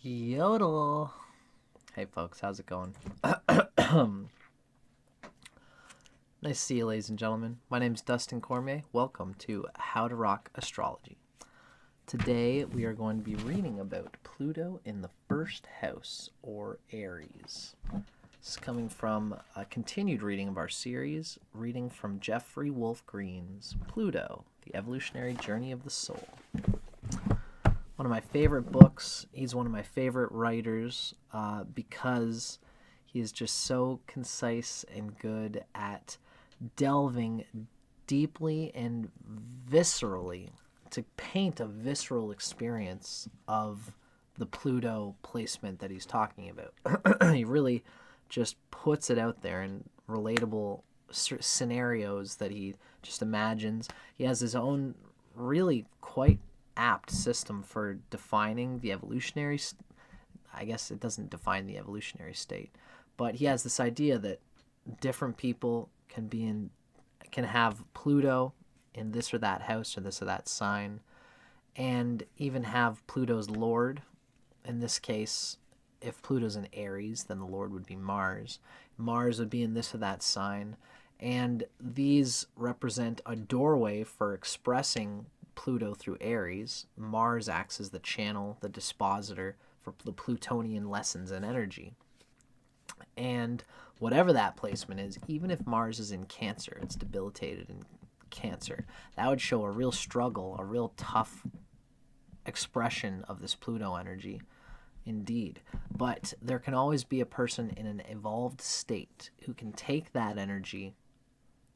Yodel. Hey folks, how's it going? Nice to see you, ladies and gentlemen. My name's Dustin Cormier. Welcome to How to Rock Astrology. Today we are going to be reading about Pluto in the first house, or Aries. This is coming from a continued reading of our series, reading from Jeffrey Wolf Green's Pluto, The Evolutionary Journey of the Soul. One of my favorite books. He's one of my favorite writers because he is just so concise and good at delving deeply and viscerally to paint a visceral experience of the Pluto placement that he's talking about. He really just puts it out there in relatable scenarios that he just imagines. He has his own really quite apt system for defining the evolutionary I guess it doesn't define the evolutionary state, but he has this idea that different people can have Pluto in this or that house or this or that sign, and even have Pluto's lord. In this case, if Pluto's in Aries, then the lord would be Mars. Mars would be in this or that sign, and these represent a doorway for expressing Pluto through Aries. Mars acts as the channel, the dispositor for the Plutonian lessons and energy. And whatever that placement is, even if Mars is in Cancer, it's debilitated in Cancer, that would show a real struggle, a real tough expression of this Pluto energy, indeed. But there can always be a person in an evolved state who can take that energy,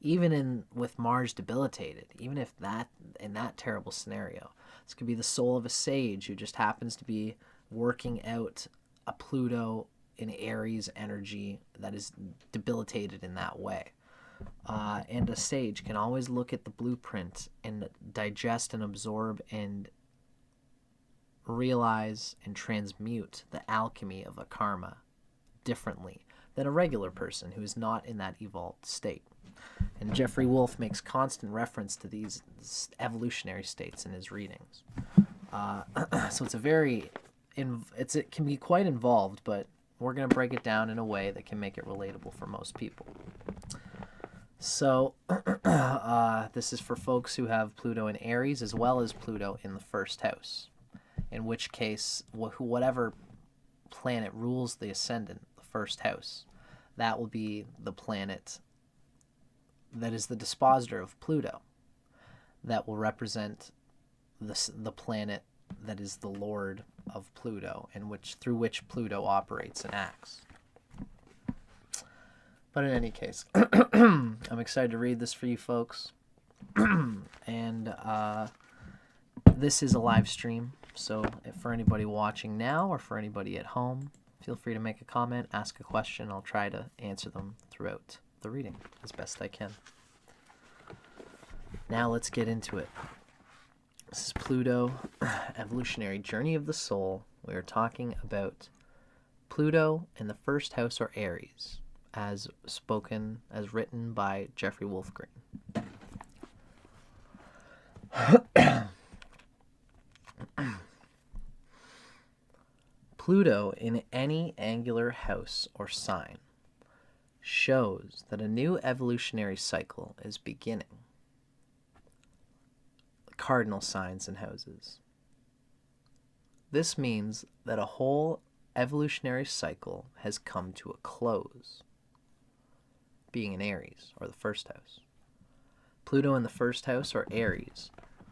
even with Mars debilitated, even if that, in that terrible scenario, this could be the soul of a sage who just happens to be working out a Pluto in Aries energy that is debilitated in that way. And a sage can always look at the blueprint and digest and absorb and realize and transmute the alchemy of a karma differently than a regular person who is not in that evolved state. And Jeffrey Wolf makes constant reference to these evolutionary states in his readings. So it can be quite involved, but we're going to break it down in a way that can make it relatable for most people. So this is for folks who have Pluto in Aries as well as Pluto in the first house, in which case whatever planet rules the ascendant, the first house, that will be the planet that is the dispositor of Pluto, that will represent the planet that is the lord of Pluto, and through which Pluto operates and acts. But in any case, I'm excited to read this for you folks. And this is a live stream, so if for anybody watching now or for anybody at home, feel free to make a comment, ask a question. I'll try to answer them throughout the reading as best I can. Now let's get into it. This is Pluto, Evolutionary Journey of the Soul. We are talking about Pluto in the first house, or Aries, as written by Jeffrey Wolf Green. Pluto in any angular house or sign shows that a new evolutionary cycle is beginning. Cardinal signs and houses. This means that a whole evolutionary cycle has come to a close, being in Aries, or the first house. Pluto in the first house, or Aries,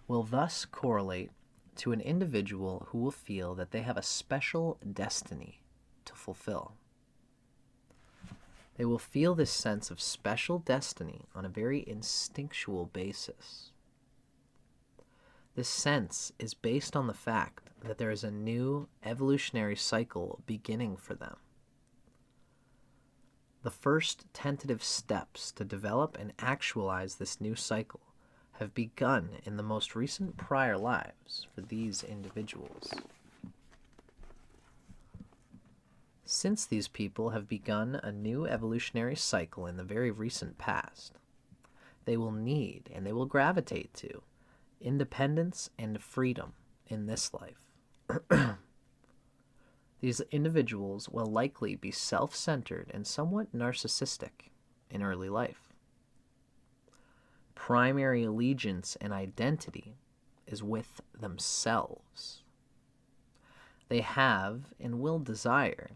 will thus correlate to an individual who will feel that they have a special destiny to fulfill. They will feel this sense of special destiny on a very instinctual basis. This sense is based on the fact that there is a new evolutionary cycle beginning for them. The first tentative steps to develop and actualize this new cycle have begun in the most recent prior lives for these individuals. Since these people have begun a new evolutionary cycle in the very recent past, they will need and they will gravitate to independence and freedom in this life. These individuals will likely be self-centered and somewhat narcissistic in early life. Primary allegiance and identity is with themselves. They have and will desire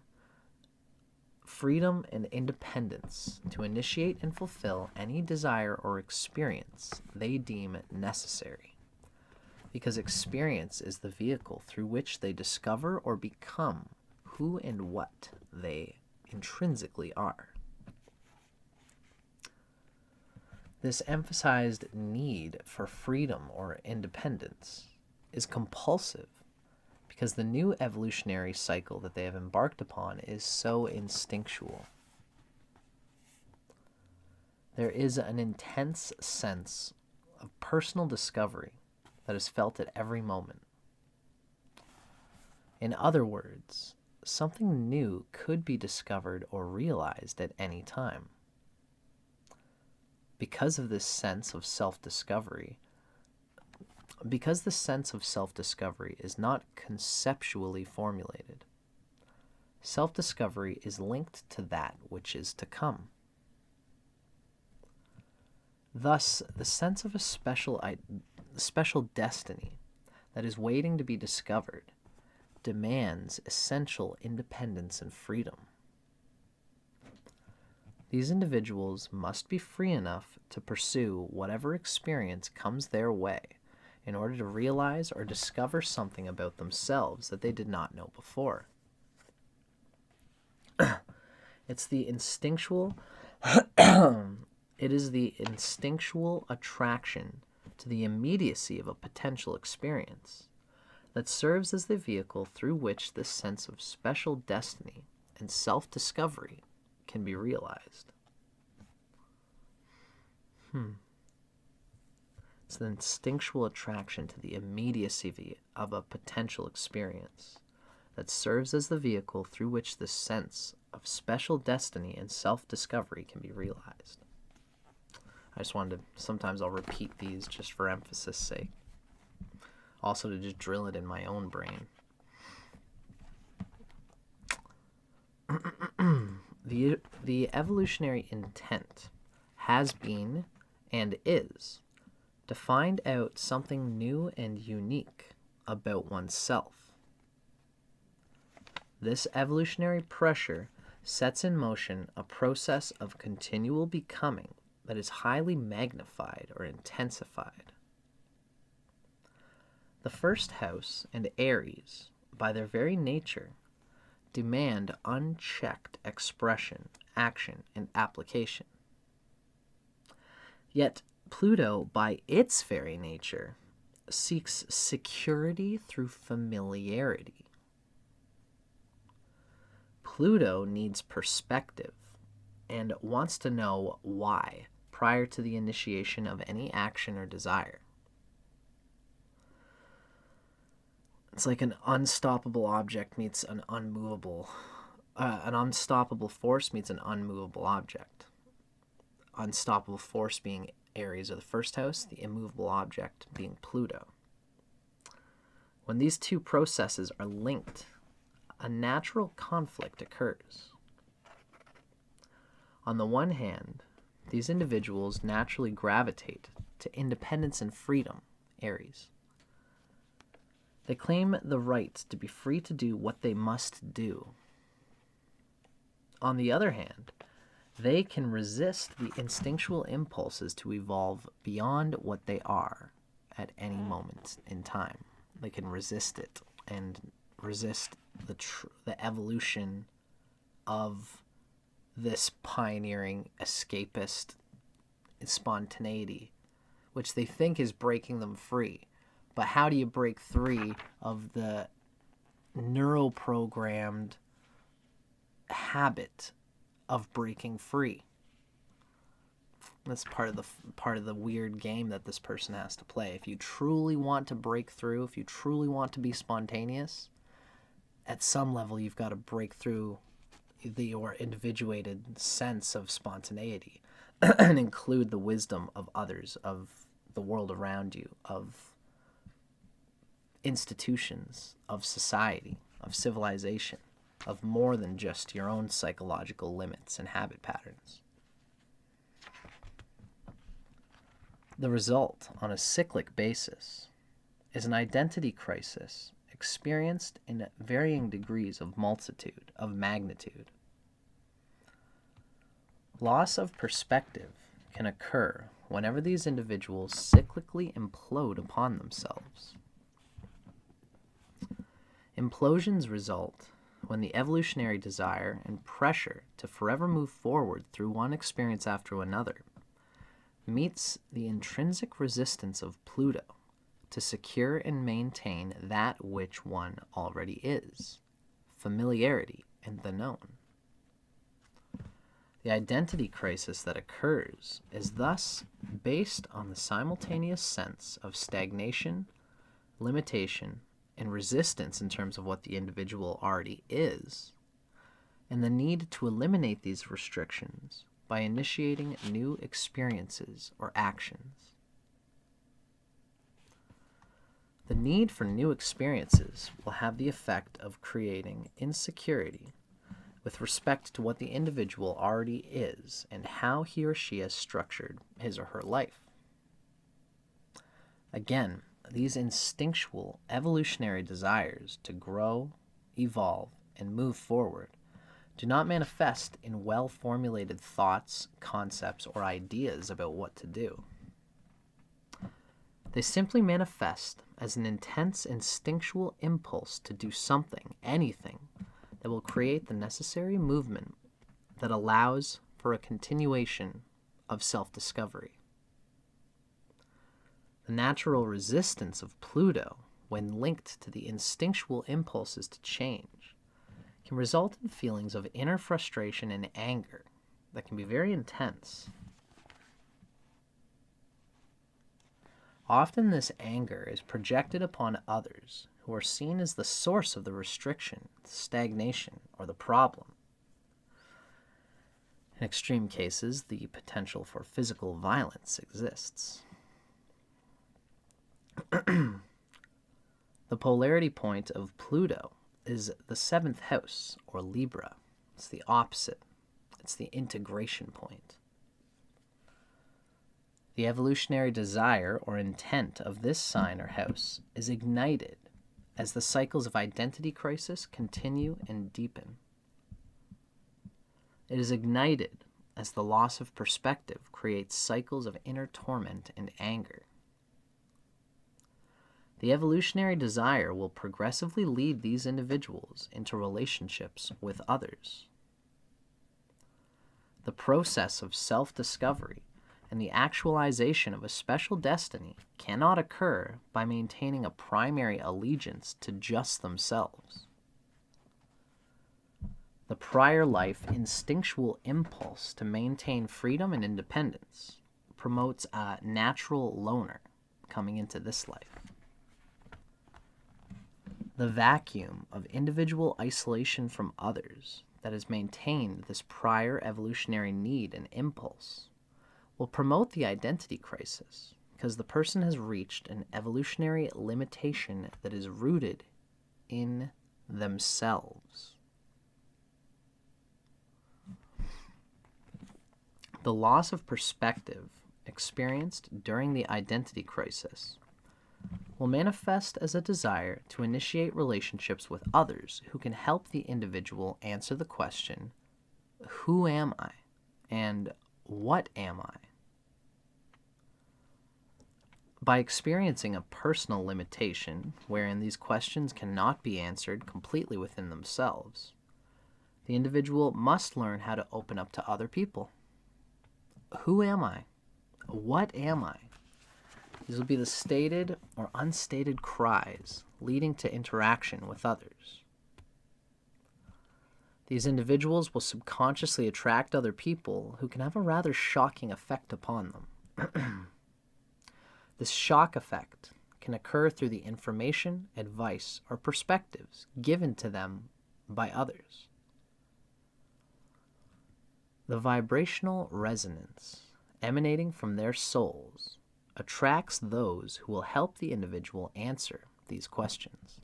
freedom and independence to initiate and fulfill any desire or experience they deem necessary, because experience is the vehicle through which they discover or become who and what they intrinsically are. This emphasized need for freedom or independence is compulsive because the new evolutionary cycle that they have embarked upon is so instinctual. There is an intense sense of personal discovery that is felt at every moment. In other words, something new could be discovered or realized at any time. Because the sense of self-discovery is not conceptually formulated, self-discovery is linked to that which is to come. Thus, the sense of a special destiny that is waiting to be discovered demands essential independence and freedom. These individuals must be free enough to pursue whatever experience comes their way in order to realize or discover something about themselves that they did not know before. It is the instinctual attraction to the immediacy of a potential experience that serves as the vehicle through which this sense of special destiny and self-discovery can be realized. It's the instinctual attraction to the immediacy of a potential experience that serves as the vehicle through which the sense of special destiny and self-discovery can be realized. I just wanted to, sometimes I'll repeat these just for emphasis' sake. Also to just drill it in my own brain. The evolutionary intent has been and is to find out something new and unique about oneself. This evolutionary pressure sets in motion a process of continual becoming that is highly magnified or intensified. The first house and Aries, by their very nature, demand unchecked expression, action, and application. Yet Pluto, by its very nature, seeks security through familiarity. Pluto needs perspective and wants to know why prior to the initiation of any action or desire. It's like an unstoppable object meets an unmovable force meets an unmovable object. Unstoppable force being Aries of the first house, the immovable object being Pluto. When these two processes are linked, a natural conflict occurs. On the one hand, these individuals naturally gravitate to independence and freedom, Aries. They claim the right to be free to do what they must do. On the other hand, they can resist the instinctual impulses to evolve beyond what they are at any moment in time. They can resist it and resist the evolution of this pioneering, escapist spontaneity, which they think is breaking them free. But how do you break free of the neuroprogrammed habit of breaking free? That's part of the weird game that this person has to play. If you truly want to break through, if you truly want to be spontaneous, at some level you've got to break through your individuated sense of spontaneity and include the wisdom of others, of the world around you, of institutions, of society, of civilization. of more than just your own psychological limits and habit patterns. The result, on a cyclic basis, is an identity crisis experienced in varying degrees of magnitude. Loss of perspective can occur whenever these individuals cyclically implode upon themselves. Implosions result when the evolutionary desire and pressure to forever move forward through one experience after another meets the intrinsic resistance of Pluto to secure and maintain that which one already is, familiarity and the known. The identity crisis that occurs is thus based on the simultaneous sense of stagnation, limitation, and resistance in terms of what the individual already is, and the need to eliminate these restrictions by initiating new experiences or actions. The need for new experiences will have the effect of creating insecurity with respect to what the individual already is and how he or she has structured his or her life. Again, these instinctual evolutionary desires to grow, evolve, and move forward do not manifest in well-formulated thoughts, concepts, or ideas about what to do. They simply manifest as an intense instinctual impulse to do something, anything, that will create the necessary movement that allows for a continuation of self-discovery. The natural resistance of Pluto, when linked to the instinctual impulses to change, can result in feelings of inner frustration and anger that can be very intense. Often this anger is projected upon others who are seen as the source of the restriction, the stagnation, or the problem. In extreme cases, the potential for physical violence exists. The polarity point of Pluto is the 7th house, or Libra. It's the opposite. It's the integration point. The evolutionary desire or intent of this sign or house is ignited as the cycles of identity crisis continue and deepen. It is ignited as the loss of perspective creates cycles of inner torment and anger. The evolutionary desire will progressively lead these individuals into relationships with others. The process of self-discovery and the actualization of a special destiny cannot occur by maintaining a primary allegiance to just themselves. The prior life instinctual impulse to maintain freedom and independence promotes a natural loner coming into this life. The vacuum of individual isolation from others that has maintained this prior evolutionary need and impulse will promote the identity crisis because the person has reached an evolutionary limitation that is rooted in themselves. The loss of perspective experienced during the identity crisis will manifest as a desire to initiate relationships with others who can help the individual answer the question, who am I and what am I? By experiencing a personal limitation wherein these questions cannot be answered completely within themselves, the individual must learn how to open up to other people. Who am I? What am I? These will be the stated or unstated cries leading to interaction with others. These individuals will subconsciously attract other people who can have a rather shocking effect upon them. This shock effect can occur through the information, advice, or perspectives given to them by others. The vibrational resonance emanating from their souls attracts those who will help the individual answer these questions.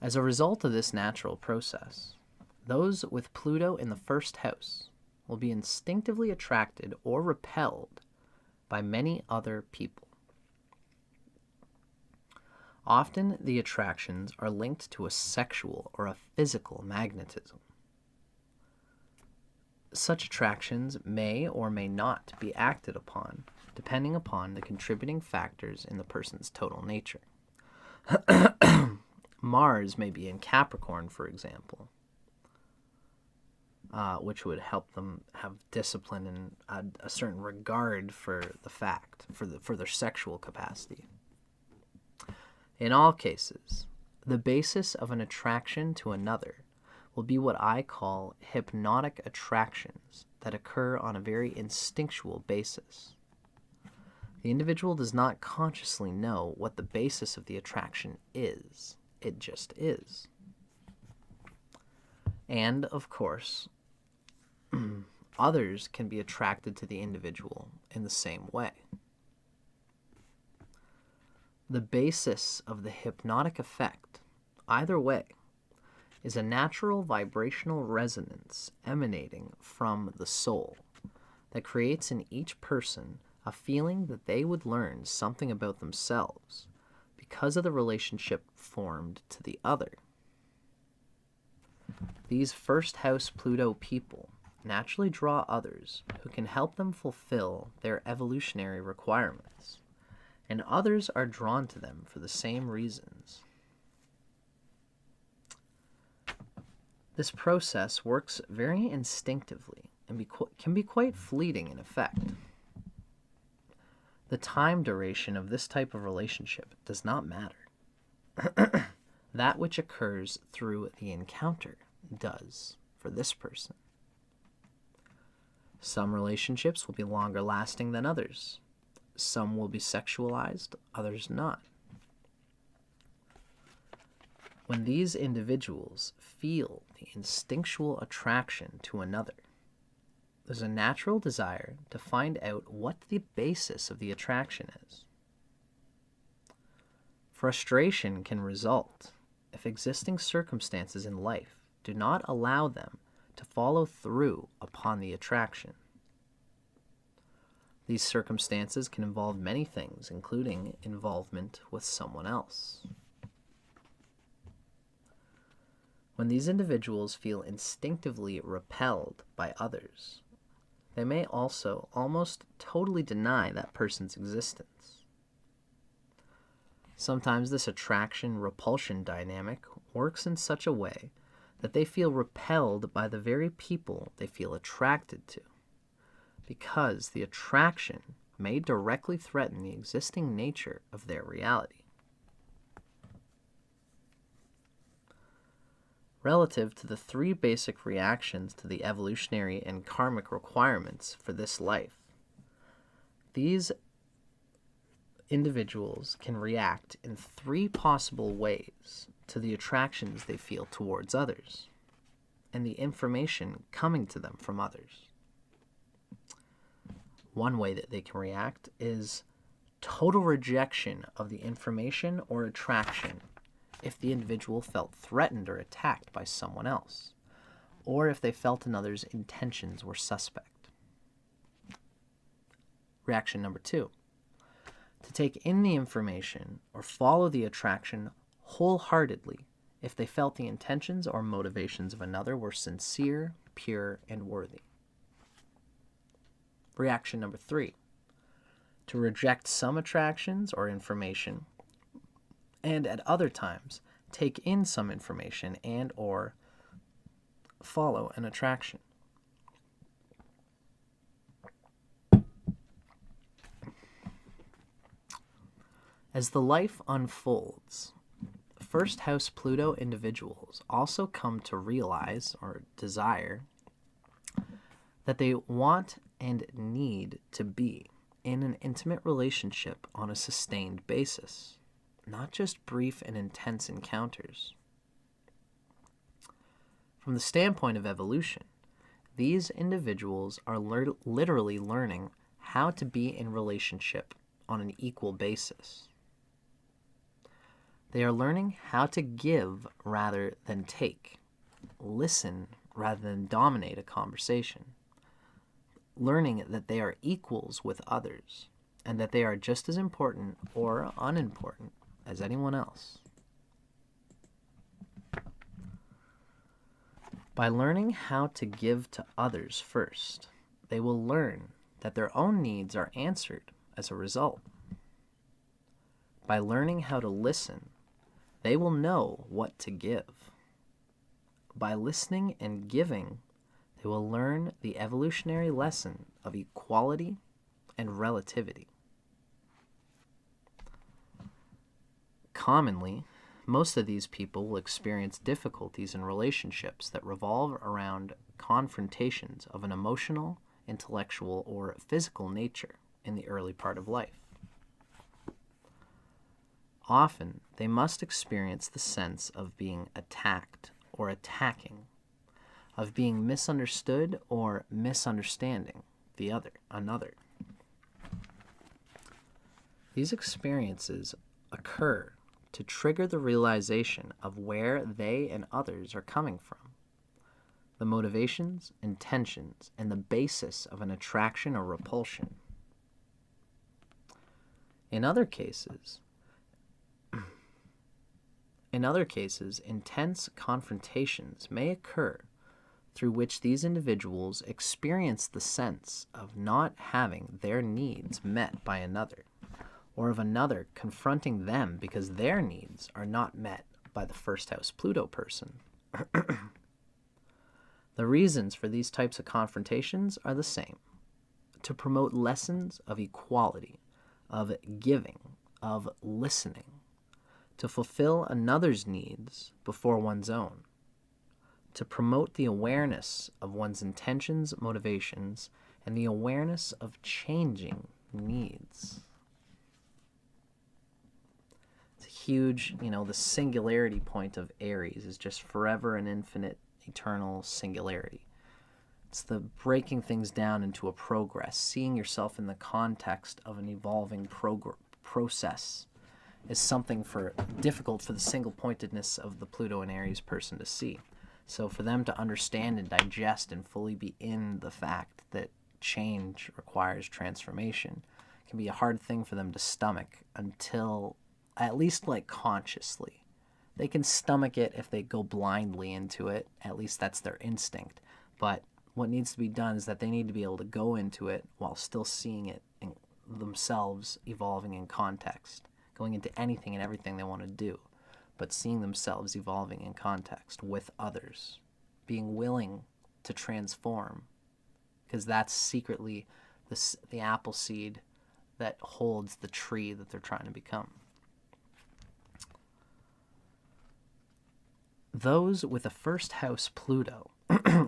As a result of this natural process, those with Pluto in the first house will be instinctively attracted or repelled by many other people. Often, the attractions are linked to a sexual or a physical magnetism. Such attractions may or may not be acted upon, depending upon the contributing factors in the person's total nature. Mars may be in Capricorn, for example, which would help them have discipline and a certain regard for the fact, for their sexual capacity. In all cases, the basis of an attraction to another will be what I call hypnotic attractions that occur on a very instinctual basis. The individual does not consciously know what the basis of the attraction is. It just is. And, of course, others can be attracted to the individual in the same way. The basis of the hypnotic effect, either way, is a natural vibrational resonance emanating from the soul that creates in each person a feeling that they would learn something about themselves because of the relationship formed to the other. These first house Pluto people naturally draw others who can help them fulfill their evolutionary requirements, and others are drawn to them for the same reasons. This process works very instinctively and can be quite fleeting in effect. The time duration of this type of relationship does not matter. That which occurs through the encounter does for this person. Some relationships will be longer lasting than others. Some will be sexualized, others not. When these individuals feel the instinctual attraction to another, there's a natural desire to find out what the basis of the attraction is. Frustration can result if existing circumstances in life do not allow them to follow through upon the attraction. These circumstances can involve many things, including involvement with someone else. When these individuals feel instinctively repelled by others, they may also almost totally deny that person's existence. Sometimes this attraction-repulsion dynamic works in such a way that they feel repelled by the very people they feel attracted to, because the attraction may directly threaten the existing nature of their reality. Relative to the three basic reactions to the evolutionary and karmic requirements for this life, these individuals can react in three possible ways to the attractions they feel towards others and the information coming to them from others. One way that they can react is total rejection of the information or attraction if the individual felt threatened or attacked by someone else, or if they felt another's intentions were suspect. Reaction number 2, to take in the information or follow the attraction wholeheartedly if they felt the intentions or motivations of another were sincere, pure, and worthy. Reaction number 3, to reject some attractions or information, and at other times take in some information and or follow an attraction. As the life unfolds, first house Pluto individuals also come to realize or desire that they want and need to be in an intimate relationship on a sustained basis, not just brief and intense encounters. From the standpoint of evolution, these individuals are literally learning how to be in relationship on an equal basis. They are learning how to give rather than take, listen rather than dominate a conversation, learning that they are equals with others and that they are just as important or unimportant as anyone else. By learning how to give to others first, they will learn that their own needs are answered as a result. By learning how to listen, they will know what to give. By listening and giving, they will learn the evolutionary lesson of equality and relativity. Commonly, most of these people will experience difficulties in relationships that revolve around confrontations of an emotional, intellectual, or physical nature in the early part of life. Often, they must experience the sense of being attacked or attacking, of being misunderstood or misunderstanding another. These experiences occur to trigger the realization of where they and others are coming from, the motivations, intentions, and the basis of an attraction or repulsion. In other cases, intense confrontations may occur through which these individuals experience the sense of not having their needs met by another, or of another confronting them because their needs are not met by the first house Pluto person. The reasons for these types of confrontations are the same: to promote lessons of equality, of giving, of listening, to fulfill another's needs before one's own, to promote the awareness of one's intentions, motivations, and the awareness of changing needs. It's huge, the singularity point of Aries is just forever and infinite, eternal singularity. It's the breaking things down into a progress, seeing yourself in the context of an evolving process is something difficult for the single-pointedness of the Pluto and Aries person to see. So for them to understand and digest and fully be in the fact that change requires transformation can be a hard thing for them to stomach until, at least consciously. They can stomach it if they go blindly into it. At least that's their instinct. But what needs to be done is that they need to be able to go into it while still seeing it in themselves evolving in context, going into anything and everything they want to do, but seeing themselves evolving in context with others, being willing to transform, because that's secretly the apple seed that holds the tree that they're trying to become. Those with a first house Pluto,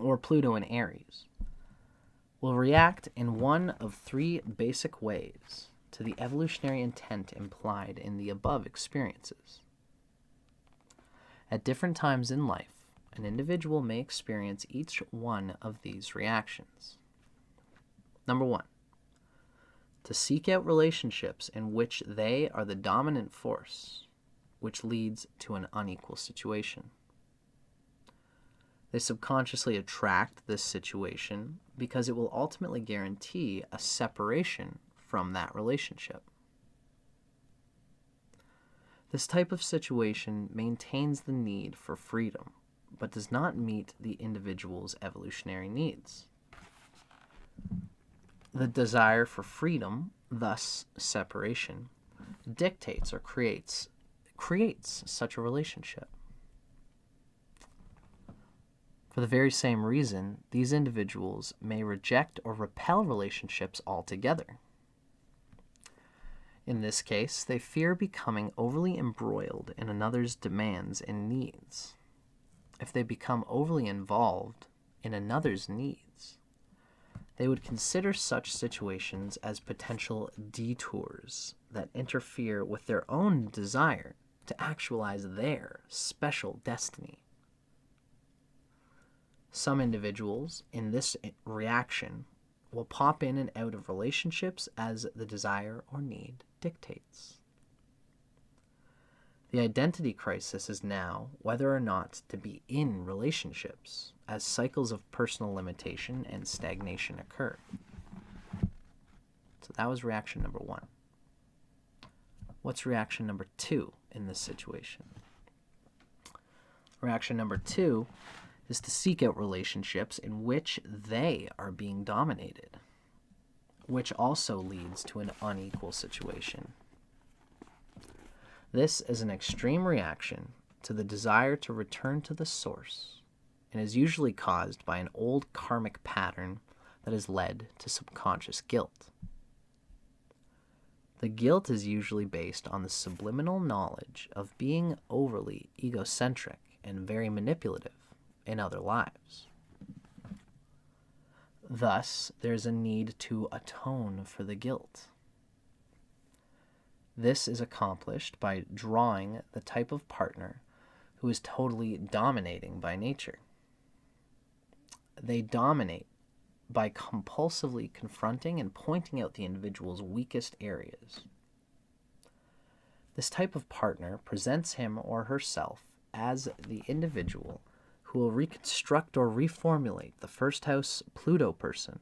or Pluto in Aries, will react in one of three basic ways to the evolutionary intent implied in the above experiences. At different times in life, an individual may experience each one of these reactions. Number 1, to seek out relationships in which they are the dominant force, which leads to an unequal situation. They subconsciously attract this situation because it will ultimately guarantee a separation from that relationship. This type of situation maintains the need for freedom, but does not meet the individual's evolutionary needs. The desire for freedom, thus separation, dictates or creates such a relationship. For the very same reason, these individuals may reject or repel relationships altogether. In this case, they fear becoming overly embroiled in another's demands and needs. If they become overly involved in another's needs, they would consider such situations as potential detours that interfere with their own desire to actualize their special destiny. Some individuals in this reaction will pop in and out of relationships as the desire or need dictates. The identity crisis is now whether or not to be in relationships as cycles of personal limitation and stagnation occur. So that was reaction number 1. What's reaction number 2 in this situation? Reaction number 2 is to seek out relationships in which they are being dominated, which also leads to an unequal situation. This is an extreme reaction to the desire to return to the source and is usually caused by an old karmic pattern that has led to subconscious guilt. The guilt is usually based on the subliminal knowledge of being overly egocentric and very manipulative in other lives. Thus, there's a need to atone for the guilt. This is accomplished by drawing the type of partner who is totally dominating by nature. They dominate by compulsively confronting and pointing out the individual's weakest areas. This type of partner presents him or herself as the individual who will reconstruct or reformulate the first house Pluto person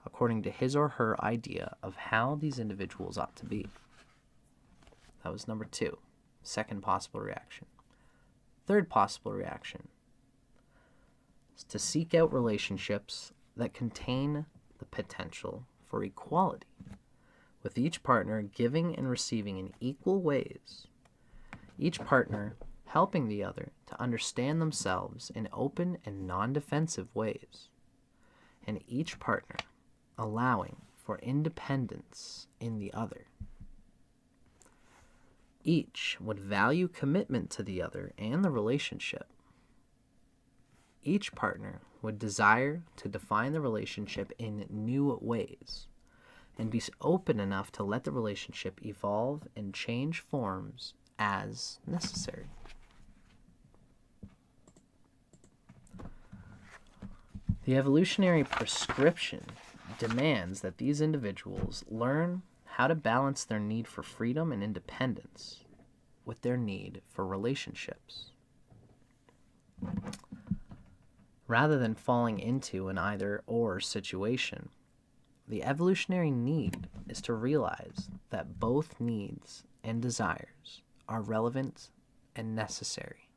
according to his or her idea of how these individuals ought to be. That was number 2, second possible reaction. Third possible reaction is to seek out relationships that contain the potential for equality, with each partner giving and receiving in equal ways, each partner helping the other to understand themselves in open and non-defensive ways, and each partner allowing for independence in the other. Each would value commitment to the other and the relationship. Each partner would desire to define the relationship in new ways and be open enough to let the relationship evolve and change forms as necessary. The evolutionary prescription demands that these individuals learn how to balance their need for freedom and independence with their need for relationships. Rather than falling into an either-or situation, the evolutionary need is to realize that both needs and desires are relevant and necessary,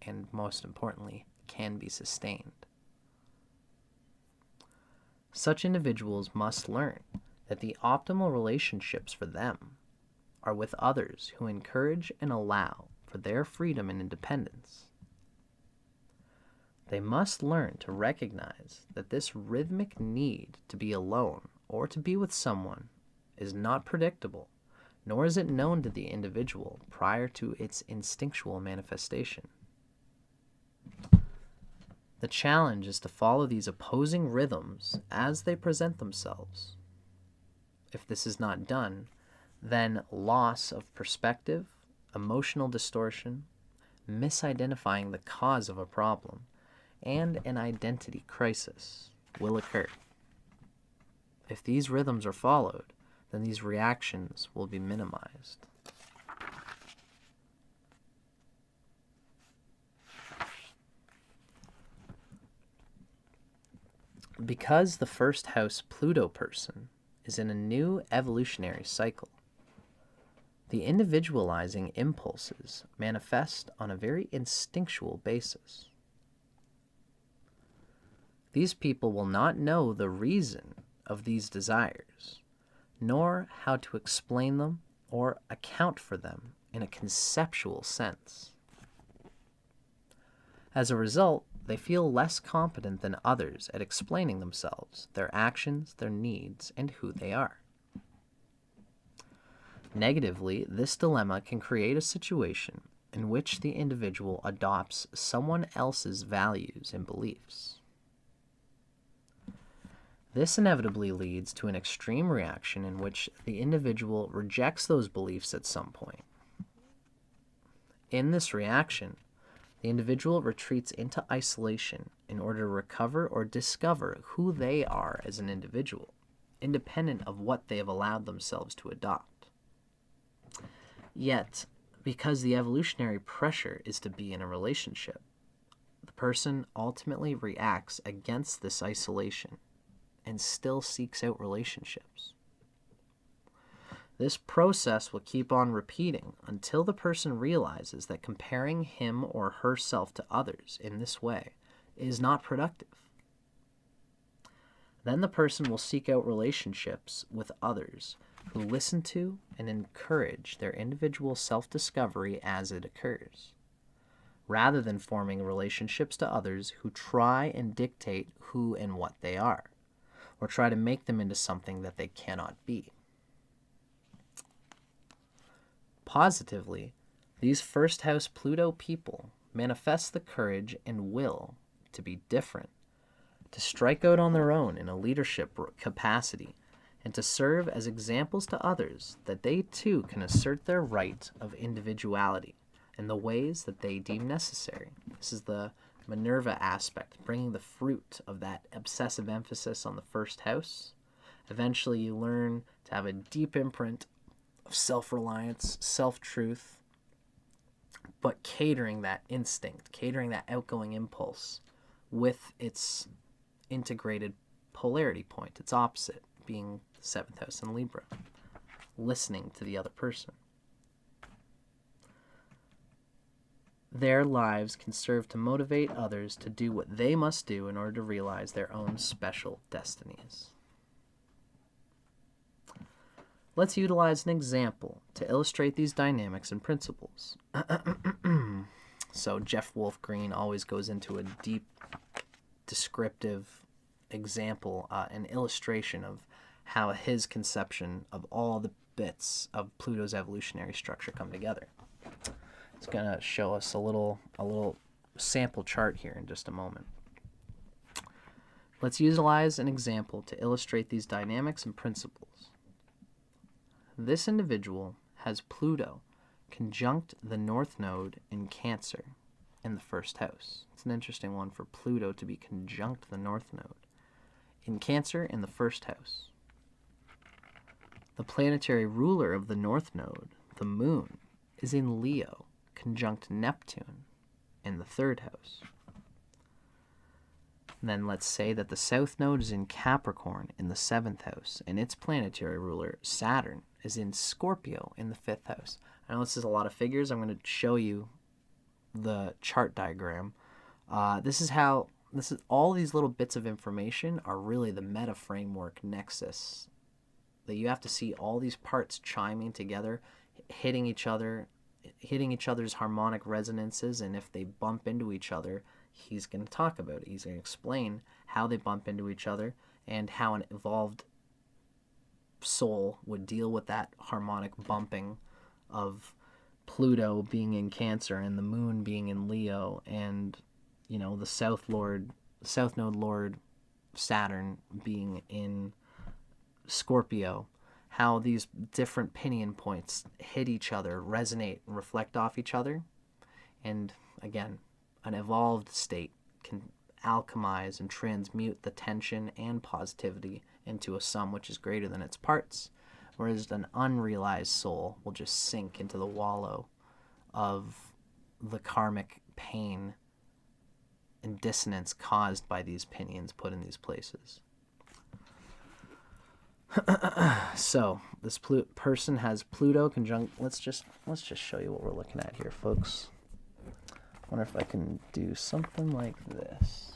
and most importantly, can be sustained. Such individuals must learn that the optimal relationships for them are with others who encourage and allow for their freedom and independence. They must learn to recognize that this rhythmic need to be alone or to be with someone is not predictable, nor is it known to the individual prior to its instinctual manifestation. The challenge is to follow these opposing rhythms as they present themselves. If this is not done, then loss of perspective, emotional distortion, misidentifying the cause of a problem, and an identity crisis will occur. If these rhythms are followed, then these reactions will be minimized. Because the first house Pluto person is in a new evolutionary cycle, the individualizing impulses manifest on a very instinctual basis. These people will not know the reason of these desires, nor how to explain them or account for them in a conceptual sense. As a result, they feel less competent than others at explaining themselves, their actions, their needs, and who they are. Negatively, this dilemma can create a situation in which the individual adopts someone else's values and beliefs. This inevitably leads to an extreme reaction in which the individual rejects those beliefs at some point. In this reaction, the individual retreats into isolation in order to recover or discover who they are as an individual, independent of what they have allowed themselves to adopt. Yet, because the evolutionary pressure is to be in a relationship, the person ultimately reacts against this isolation and still seeks out relationships. This process will keep on repeating until the person realizes that comparing him or herself to others in this way is not productive. Then the person will seek out relationships with others who listen to and encourage their individual self-discovery as it occurs, rather than forming relationships to others who try and dictate who and what they are, or try to make them into something that they cannot be. Positively, these first house Pluto people manifest the courage and will to be different, to strike out on their own in a leadership capacity, and to serve as examples to others that they too can assert their right of individuality in the ways that they deem necessary. This is the Minerva aspect, bringing the fruit of that obsessive emphasis on the first house. Eventually you learn to have a deep imprint of self-reliance, self-truth, but catering that instinct, catering that outgoing impulse with its integrated polarity point, its opposite, being the 7th house in Libra, listening to the other person. Their lives can serve to motivate others to do what they must do in order to realize their own special destinies. Let's utilize an example to illustrate these dynamics and principles. So Jeff Wolf Green always goes into a deep, descriptive example, an illustration of how his conception of all the bits of Pluto's evolutionary structure come together. It's going to show us a little sample chart here in just a moment. Let's utilize an example to illustrate these dynamics and principles. This individual has Pluto conjunct the North Node in Cancer in the first house. It's an interesting one for Pluto to be conjunct the North Node in Cancer in the first house. The planetary ruler of the North Node, the Moon, is in Leo, conjunct Neptune in the third house. And then let's say that the South Node is in Capricorn in the 7th house, and its planetary ruler, Saturn, is in Scorpio in the 5th house. I know this is a lot of figures. I'm going to show you the chart diagram. This is all these little bits of information are really the meta framework nexus, that you have to see all these parts chiming together, hitting each other's harmonic resonances, and if they bump into each other, he's going to talk about it. He's going to explain how they bump into each other and how an evolved soul would deal with that harmonic bumping of Pluto being in Cancer and the Moon being in Leo, and the South Node Lord Saturn being in Scorpio, how these different pinion points hit each other, resonate, and reflect off each other. And again, an evolved state can alchemize and transmute the tension and positivity into a sum which is greater than its parts, whereas an unrealized soul will just sink into the wallow of the karmic pain and dissonance caused by these pinions put in these places. So this person has Pluto conjunct. Let's just show you what we're looking at here, folks. I wonder if I can do something like this.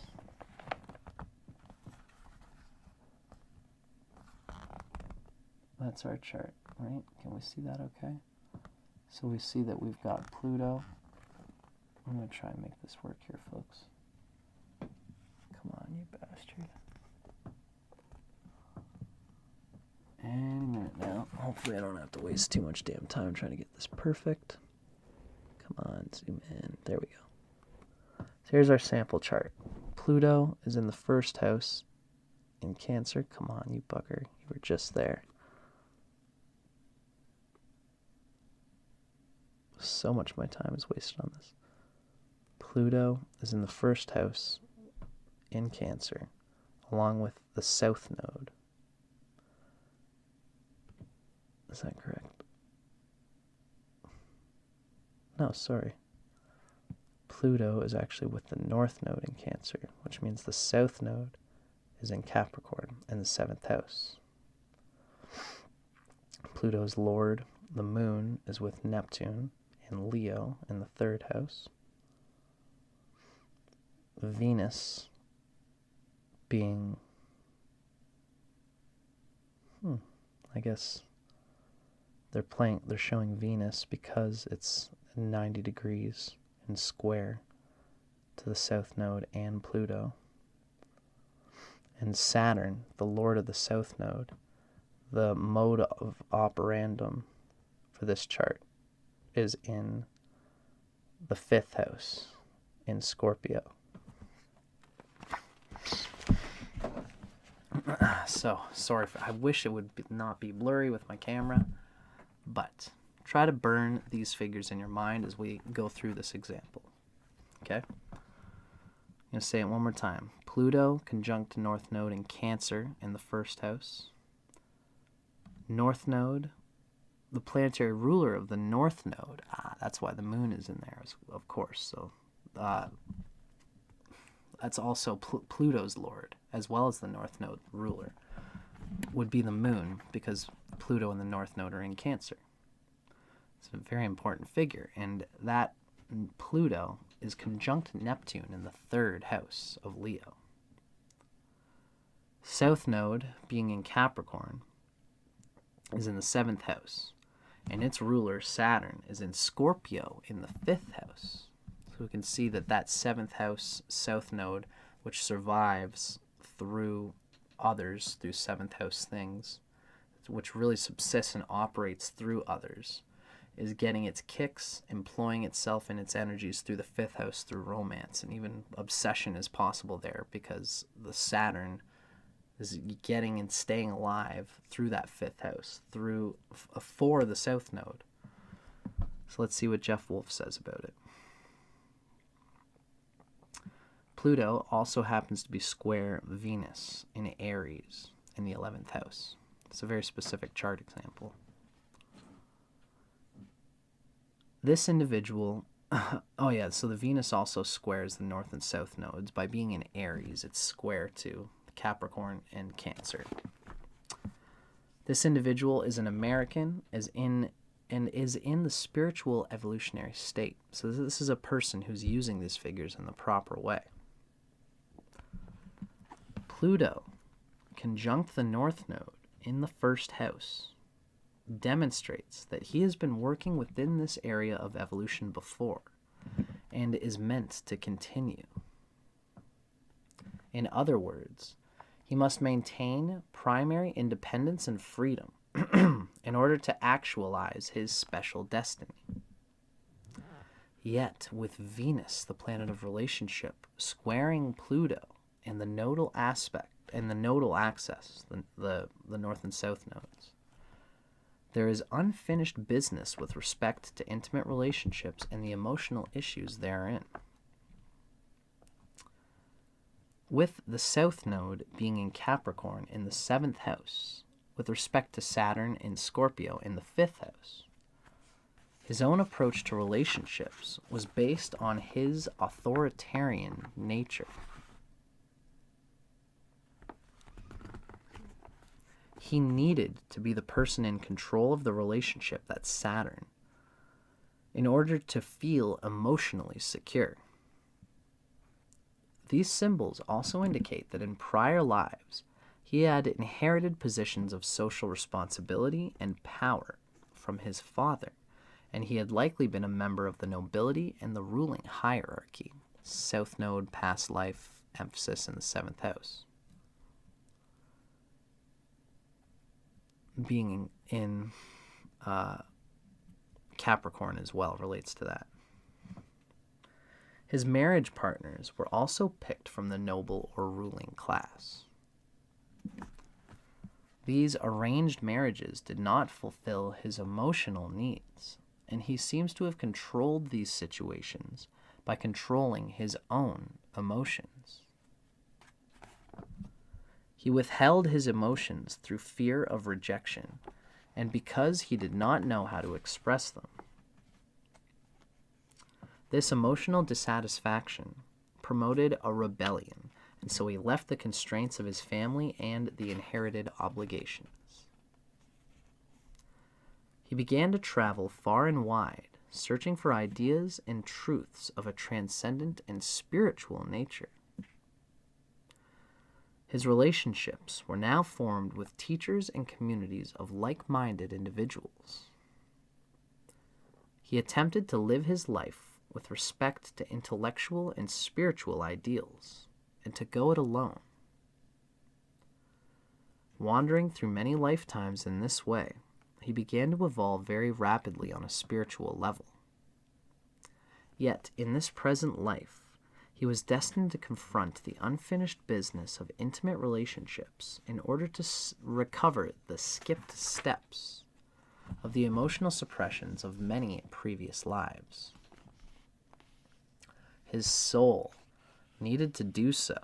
That's our chart, right? Can we see that okay? So we see that we've got Pluto. I'm going to try and make this work here, folks. Come on, you bastard. Any minute now. Hopefully I don't have to waste too much damn time trying to get this perfect. Come on, zoom in. There we go. So here's our sample chart. Pluto is in the first house in Cancer. Come on, you bugger. You were just there. So much of my time is wasted on this. Pluto is in the first house in Cancer, along with the South Node. Is that correct? no, sorry. Pluto is actually with the North Node in Cancer, which means the South Node is in Capricorn in the 7th house. Pluto's lord, the Moon, is with Neptune in Leo in the 3rd house. Venus being, I guess they're showing Venus because it's 90 degrees and square to the South Node and Pluto. And Saturn, the lord of the South Node, the mode of operandum for this chart is in the 5th house in Scorpio. So, sorry, I wish it would not be blurry with my camera, but try to burn these figures in your mind as we go through this example. Okay? I'm going to say it one more time. Pluto conjunct North Node in Cancer in the 1st house. North Node, the planetary ruler of the North Node. That's why the Moon is in there, of course. So that's also Pluto's lord, as well as the North Node ruler, would be the Moon, because Pluto and the North Node are in Cancer. It's a very important figure, and that Pluto is conjunct Neptune in the 3rd house of Leo. South Node, being in Capricorn, is in the 7th house, and its ruler, Saturn, is in Scorpio in the 5th house. So we can see that 7th house South Node, which survives through others, through 7th house things, which really subsists and operates through others, is getting its kicks, employing itself and its energies through the 5th house, through romance, and even obsession is possible there because the Saturn is getting and staying alive through that 5th house, through for the South Node. So let's see what Jeff Wolfe says about it. Pluto also happens to be square Venus in Aries in the 11th house. It's a very specific chart example. This individual, so the Venus also squares the North and South nodes. By being in Aries, it's square to Capricorn and Cancer. This individual is an American, is in the spiritual evolutionary state. So this is a person who's using these figures in the proper way. Pluto, conjunct the North Node in the 1st house, demonstrates that he has been working within this area of evolution before and is meant to continue. In other words, he must maintain primary independence and freedom in order to actualize his special destiny. Yet, with Venus, the planet of relationship, squaring Pluto and the nodal aspect and the nodal axis, the North and South nodes, there is unfinished business with respect to intimate relationships and the emotional issues therein. With the South Node being in Capricorn in the 7th house, with respect to Saturn in Scorpio in the 5th house, his own approach to relationships was based on his authoritarian nature. He needed to be the person in control of the relationship, that's Saturn, in order to feel emotionally secure. These symbols also indicate that in prior lives, he had inherited positions of social responsibility and power from his father, and he had likely been a member of the nobility and the ruling hierarchy. South Node, past life, emphasis in the 7th house. Being in Capricorn as well relates to that. His marriage partners were also picked from the noble or ruling class. These arranged marriages did not fulfill his emotional needs, and he seems to have controlled these situations by controlling his own emotions. He withheld his emotions through fear of rejection, and because he did not know how to express them. This emotional dissatisfaction promoted a rebellion, and so he left the constraints of his family and the inherited obligations. He began to travel far and wide, searching for ideas and truths of a transcendent and spiritual nature. His relationships were now formed with teachers and communities of like-minded individuals. He attempted to live his life with respect to intellectual and spiritual ideals, and to go it alone. Wandering through many lifetimes in this way, he began to evolve very rapidly on a spiritual level. Yet, in this present life, he was destined to confront the unfinished business of intimate relationships in order to recover the skipped steps of the emotional suppressions of many previous lives. His soul needed to do so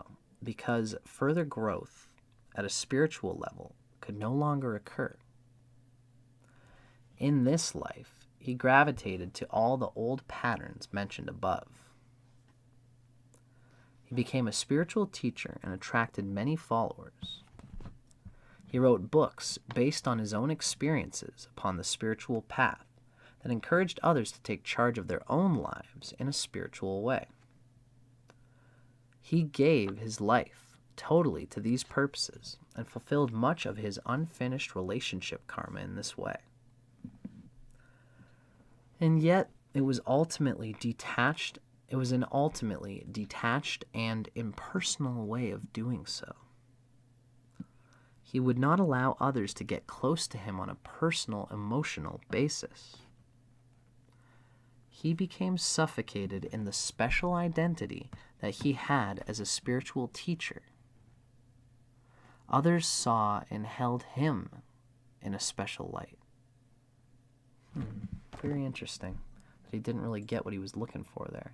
because further growth at a spiritual level could no longer occur. In this life, he gravitated to all the old patterns mentioned above. He became a spiritual teacher and attracted many followers. He wrote books based on his own experiences upon the spiritual path that encouraged others to take charge of their own lives in a spiritual way. He gave his life totally to these purposes and fulfilled much of his unfinished relationship karma in this way. And yet, it was an ultimately detached and impersonal way of doing so. He would not allow others to get close to him on a personal, emotional basis. He became suffocated in the special identity that he had as a spiritual teacher. Others saw and held him in a special light. Very interesting. He didn't really get what he was looking for there.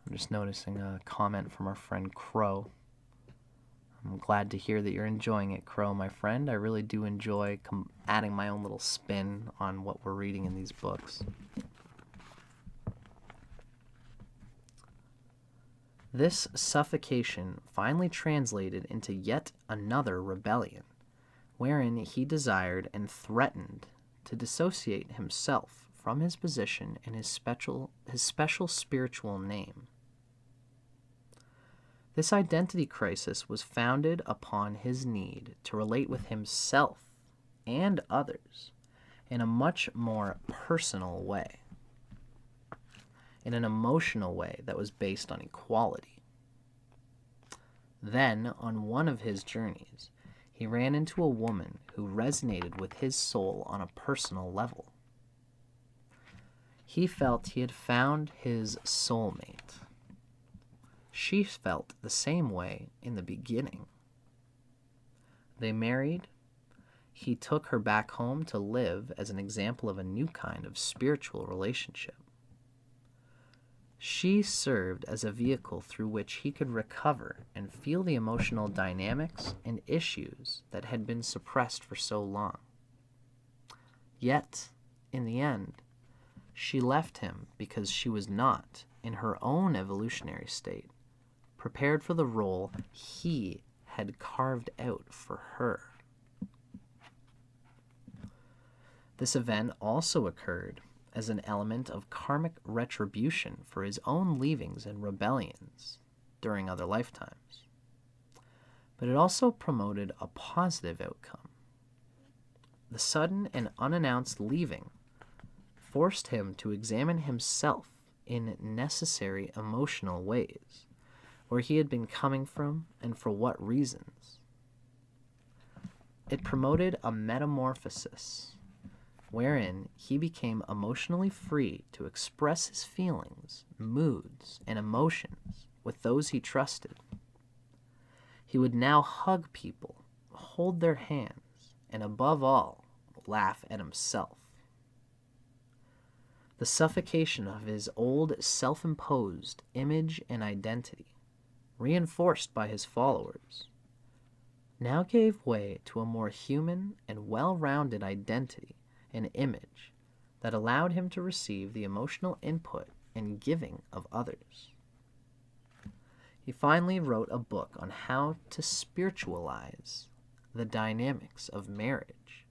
I'm just noticing a comment from our friend Crow. I'm glad to hear that you're enjoying it, Crow, my friend. I really do enjoy adding my own little spin on what we're reading in these books. This suffocation finally translated into yet another rebellion, wherein he desired and threatened to dissociate himself from his position and his special spiritual name. This identity crisis was founded upon his need to relate with himself and others in a much more personal way, in an emotional way that was based on equality. Then, on one of his journeys, he ran into a woman who resonated with his soul on a personal level. He felt he had found his soulmate. She felt the same way in the beginning. They married. He took her back home to live as an example of a new kind of spiritual relationship. She served as a vehicle through which he could recover and feel the emotional dynamics and issues that had been suppressed for so long. Yet, in the end, she left him because she was not, in her own evolutionary state, prepared for the role he had carved out for her. This event also occurred as an element of karmic retribution for his own leavings and rebellions during other lifetimes. But it also promoted a positive outcome. The sudden and unannounced leaving forced him to examine himself in necessary emotional ways, where he had been coming from and for what reasons. It promoted a metamorphosis, wherein he became emotionally free to express his feelings, moods, and emotions with those he trusted. He would now hug people, hold their hands, and above all, laugh at himself. The suffocation of his old self-imposed image and identity, reinforced by his followers, now gave way to a more human and well-rounded identity and image that allowed him to receive the emotional input and giving of others. He finally wrote a book on how to spiritualize the dynamics of marriage.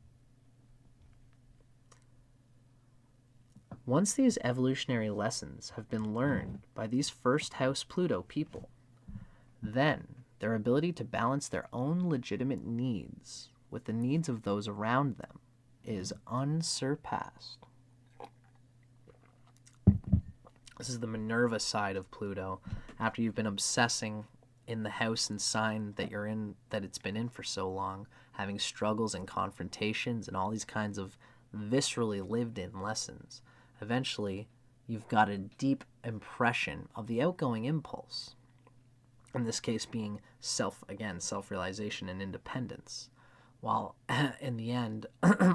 Once these evolutionary lessons have been learned by these first house Pluto people, then their ability to balance their own legitimate needs with the needs of those around them is unsurpassed. This is the Minerva side of Pluto, after you've been obsessing in the house and sign that you're in, that it's been in for so long, having struggles and confrontations and all these kinds of viscerally lived in lessons. Eventually, you've got a deep impression of the outgoing impulse. In this case being self-realization and independence, while in the end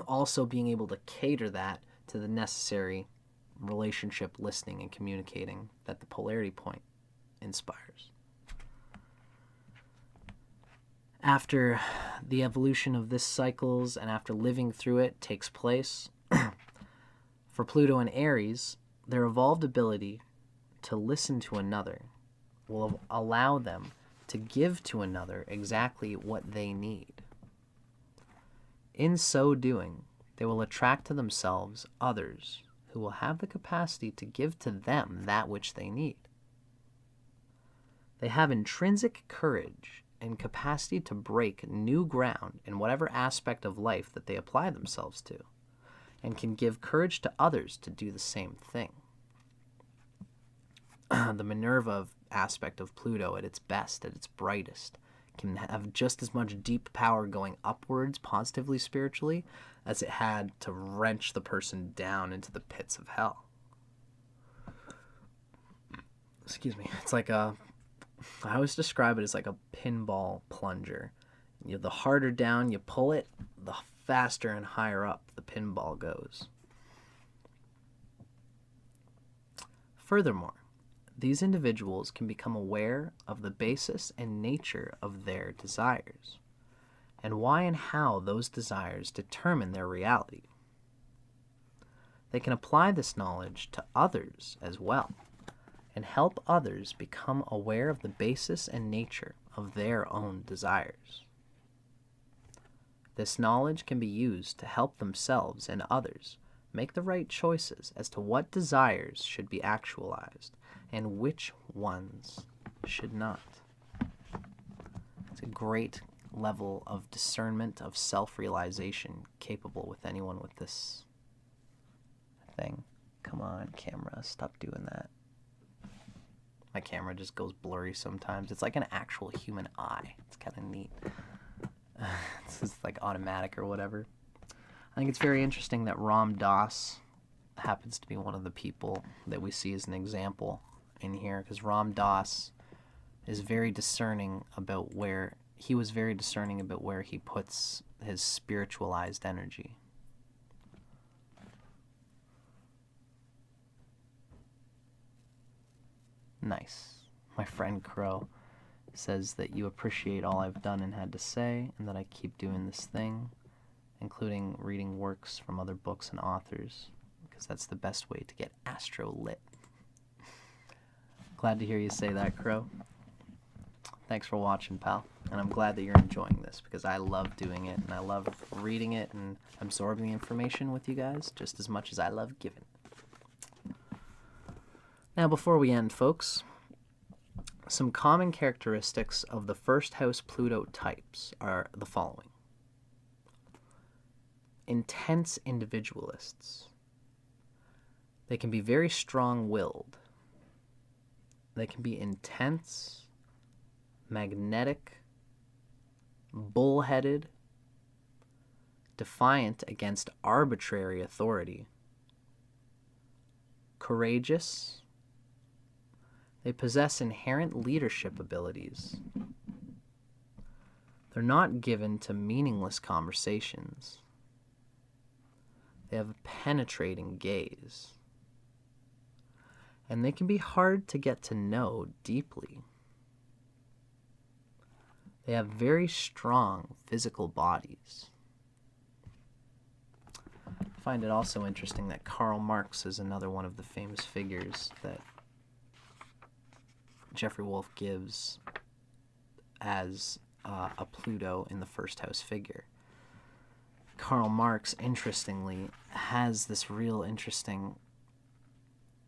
also being able to cater that to the necessary relationship listening and communicating that the polarity point inspires. After the evolution of this cycles and after living through it takes place, for Pluto and Aries, their evolved ability to listen to another will allow them to give to another exactly what they need. In so doing, they will attract to themselves others who will have the capacity to give to them that which they need. They have intrinsic courage and capacity to break new ground in whatever aspect of life that they apply themselves to, and can give courage to others to do the same thing. The Minerva aspect of Pluto at its best, at its brightest, can have just as much deep power going upwards positively spiritually as it had to wrench the person down into the pits of hell. Excuse me. It's like I always describe it as like a pinball plunger. The harder down you pull it, the faster and higher up the pinball goes. Furthermore, these individuals can become aware of the basis and nature of their desires, and why and how those desires determine their reality. They can apply this knowledge to others as well, and help others become aware of the basis and nature of their own desires. This knowledge can be used to help themselves and others make the right choices as to what desires should be actualized and which ones should not. It's a great level of discernment, of self-realization capable with anyone with this thing. Come on, camera, stop doing that. My camera just goes blurry sometimes. It's like an actual human eye. It's kind of neat. It's just like automatic or whatever. I think it's very interesting that Ram Dass happens to be one of the people that we see as an example in here, because Ram Dass is very discerning about where he puts his spiritualized energy. Nice. My friend Crow says that you appreciate all I've done and had to say, and that I keep doing this thing, including reading works from other books and authors, because that's the best way to get astro lit. Glad to hear you say that, Crow. Thanks for watching, pal. And I'm glad that you're enjoying this, because I love doing it, and I love reading it and absorbing the information with you guys just as much as I love giving. Now, before we end, folks, some common characteristics of the first house Pluto types are the following. Intense individualists. They can be very strong-willed. They can be intense, magnetic, bullheaded, defiant against arbitrary authority, courageous. They possess inherent leadership abilities. They're not given to meaningless conversations. They have a penetrating gaze. And they can be hard to get to know deeply. They have very strong physical bodies. find it also interesting that Karl Marx is another one of the famous figures that Jeffrey Wolf gives as a Pluto in the first house figure. Karl Marx, interestingly, has this real interesting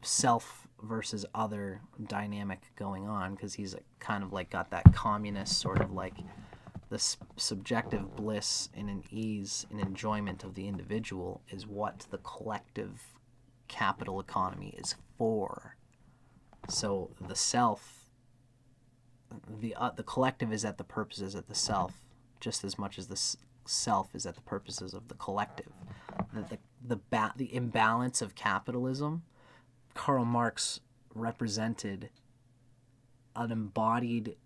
self versus other dynamic going on, because he's kind of like got that communist sort of like the subjective bliss and an ease and enjoyment of the individual is what the collective capital economy is for. So the self, the collective is at the purposes of the self just as much as the self is at the purposes of the collective. The imbalance of capitalism, Karl Marx represented an embodied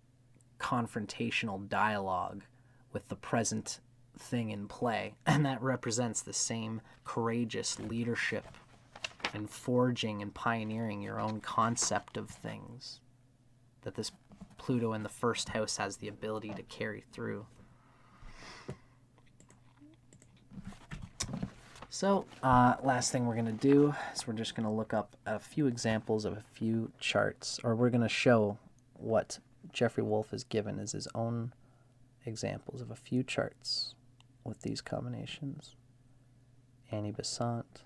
confrontational dialogue with the present thing in play, and that represents the same courageous leadership and forging and pioneering your own concept of things that this Pluto in the first house has the ability to carry through. So, last thing we're going to do is we're just going to look up a few examples of a few charts, or we're going to show what Jeffrey Wolf has given as his own examples of a few charts with these combinations. Annie Besant,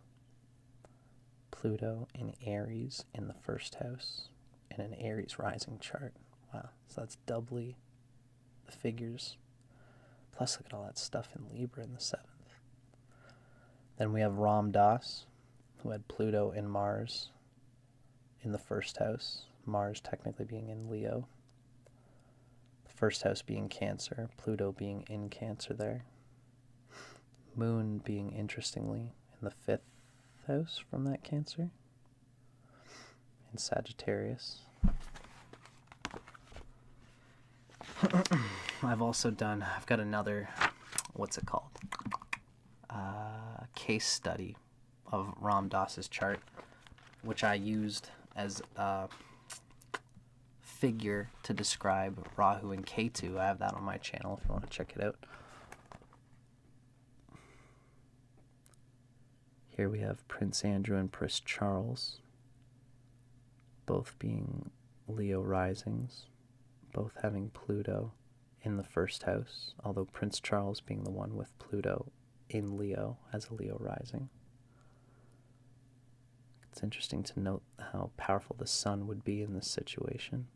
Pluto in Aries in the first house, and an Aries rising chart. Wow, so that's doubly the figures. Plus, look at all that stuff in Libra in the 7th. Then we have Ram Dass, who had Pluto in Mars in the first house, Mars technically being in Leo. The first house being Cancer, Pluto being in Cancer there. Moon being, interestingly, in the 5th house from that Cancer, in Sagittarius. I've got another, what's it called? Case study of Ram Dass's chart, which I used as a figure to describe Rahu and Ketu. I have that on my channel if you want to check it out. Here we have Prince Andrew and Prince Charles, both being Leo risings, both having Pluto in the first house, although Prince Charles being the one with Pluto in Leo as a Leo rising. It's interesting to note how powerful the sun would be in this situation.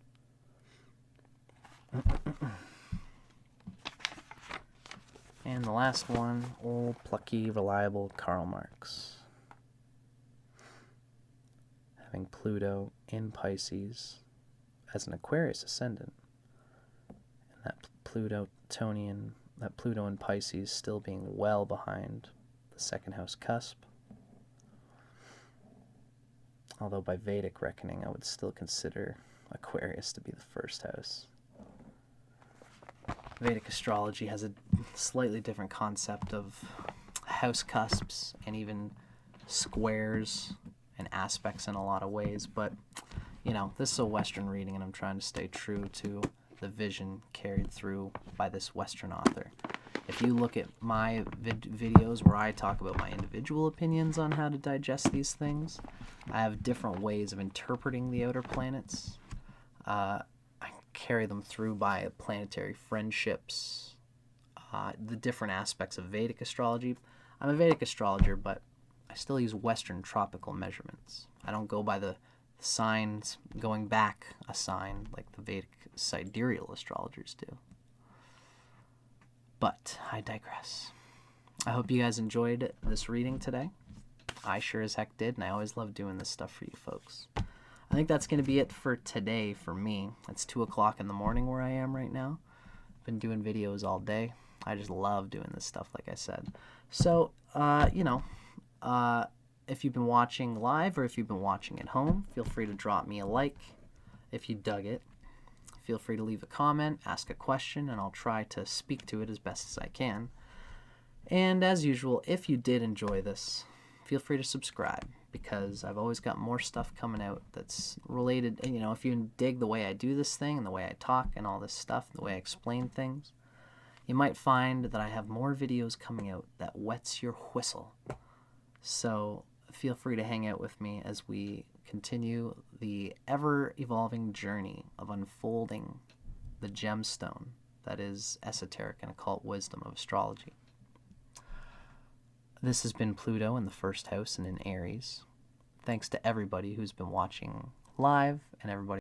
And the last one, old, plucky, reliable Karl Marx, having Pluto in Pisces as an Aquarius ascendant, and that Pluto in Pisces still being well behind the second house cusp. Although by Vedic reckoning, I would still consider Aquarius to be the first house. Vedic astrology has a slightly different concept of house cusps and even squares and aspects in a lot of ways, but you know, this is a Western reading and I'm trying to stay true to the vision carried through by this Western author. If you look at my videos where I talk about my individual opinions on how to digest these things, I have different ways of interpreting the outer planets. I carry them through by planetary friendships, the different aspects of Vedic astrology. I'm a Vedic astrologer, but I still use Western tropical measurements. I don't go by the signs going back a sign like the Vedic sidereal astrologers do. But I digress. I hope you guys enjoyed this reading today. I sure as heck did, and I always love doing this stuff for you folks. I think that's going to be it for today for me. It's 2 o'clock in the morning where I am right now. I've been doing videos all day. I just love doing this stuff, like I said. So, if you've been watching live or if you've been watching at home, feel free to drop me a like if you dug it. Feel free to leave a comment, ask a question, and I'll try to speak to it as best as I can. And as usual, if you did enjoy this, feel free to subscribe, because I've always got more stuff coming out that's related. You know, if you dig the way I do this thing and the way I talk and all this stuff, the way I explain things, you might find that I have more videos coming out that wets your whistle. So feel free to hang out with me as we continue the ever-evolving journey of unfolding the gemstone that is esoteric and occult wisdom of astrology. This has been Pluto in the first house and in Aries. Thanks to everybody who's been watching live and everybody